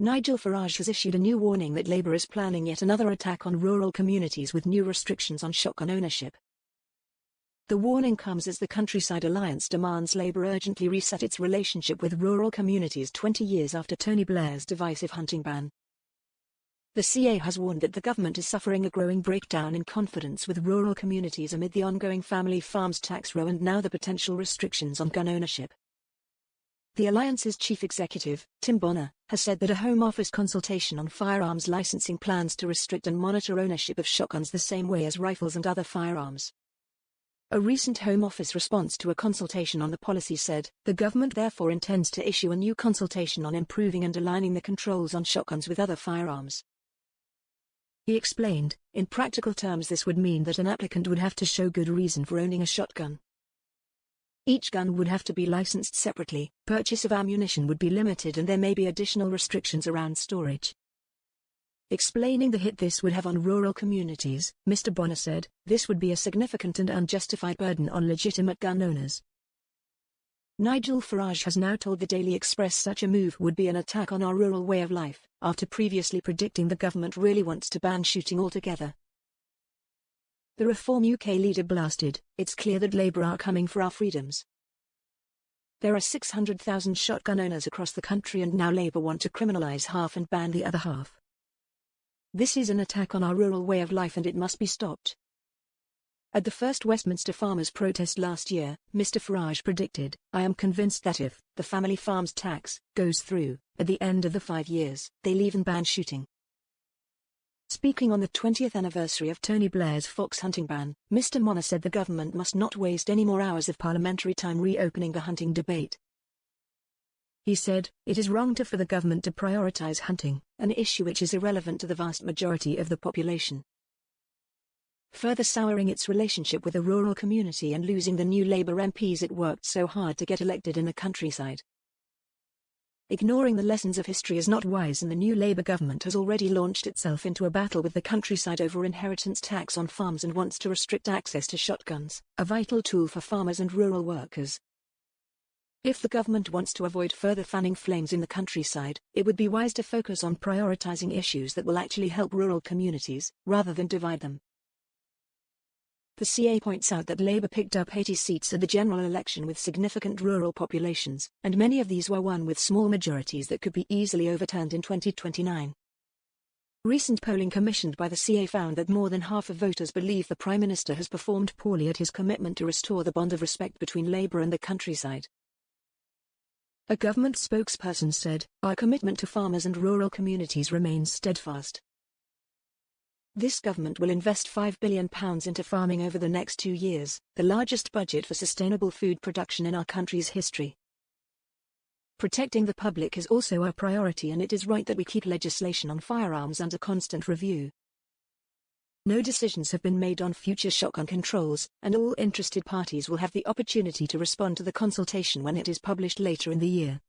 Nigel Farage has issued a new warning that Labour is planning yet another attack on rural communities with new restrictions on shotgun ownership. The warning comes as the Countryside Alliance demands Labour urgently reset its relationship with rural communities 20 years after Tony Blair's divisive hunting ban. The CA has warned that the government is suffering a growing breakdown in confidence with rural communities amid the ongoing family farms tax row and now the potential restrictions on gun ownership. The Alliance's chief executive, Tim Bonner, has said that a Home Office consultation on firearms licensing plans to restrict and monitor ownership of shotguns the same way as rifles and other firearms. A recent Home Office response to a consultation on the policy said, the government therefore intends to issue a new consultation on improving and aligning the controls on shotguns with other firearms. He explained, in practical terms this would mean that an applicant would have to show good reason for owning a shotgun. Each gun would have to be licensed separately, purchase of ammunition would be limited and there may be additional restrictions around storage. Explaining the hit this would have on rural communities, Mr. Bonner said, this would be a significant and unjustified burden on legitimate gun owners. Nigel Farage has now told the Daily Express such a move would be an attack on our rural way of life, after previously predicting the government really wants to ban shooting altogether. The Reform UK leader blasted, it's clear that Labour are coming for our freedoms. There are 600,000 shotgun owners across the country and now Labour want to criminalise half and ban the other half. This is an attack on our rural way of life and it must be stopped. At the first Westminster farmers' protest last year, Mr. Farage predicted, I am convinced that if the family farms tax goes through, at the end of the 5 years, they'll even ban shooting. Speaking on the 20th anniversary of Tony Blair's fox hunting ban, Mr. Bonner said the government must not waste any more hours of parliamentary time reopening the hunting debate. He said, it is wrong for the government to prioritise hunting, an issue which is irrelevant to the vast majority of the population. Further souring its relationship with the rural community and losing the new Labour MPs it worked so hard to get elected in the countryside. Ignoring the lessons of history is not wise and the new Labour government has already launched itself into a battle with the countryside over inheritance tax on farms and wants to restrict access to shotguns, a vital tool for farmers and rural workers. If the government wants to avoid further fanning flames in the countryside, it would be wise to focus on prioritising issues that will actually help rural communities, rather than divide them. The CA points out that Labour picked up 80 seats at the general election with significant rural populations, and many of these were won with small majorities that could be easily overturned in 2029. Recent polling commissioned by the CA found that more than half of voters believe the Prime Minister has performed poorly at his commitment to restore the bond of respect between Labour and the countryside. A government spokesperson said, our commitment to farmers and rural communities remains steadfast. This government will invest £5 billion into farming over the next 2 years, the largest budget for sustainable food production in our country's history. Protecting the public is also our priority and it is right that we keep legislation on firearms under constant review. No decisions have been made on future shotgun controls, and all interested parties will have the opportunity to respond to the consultation when it is published later in the year.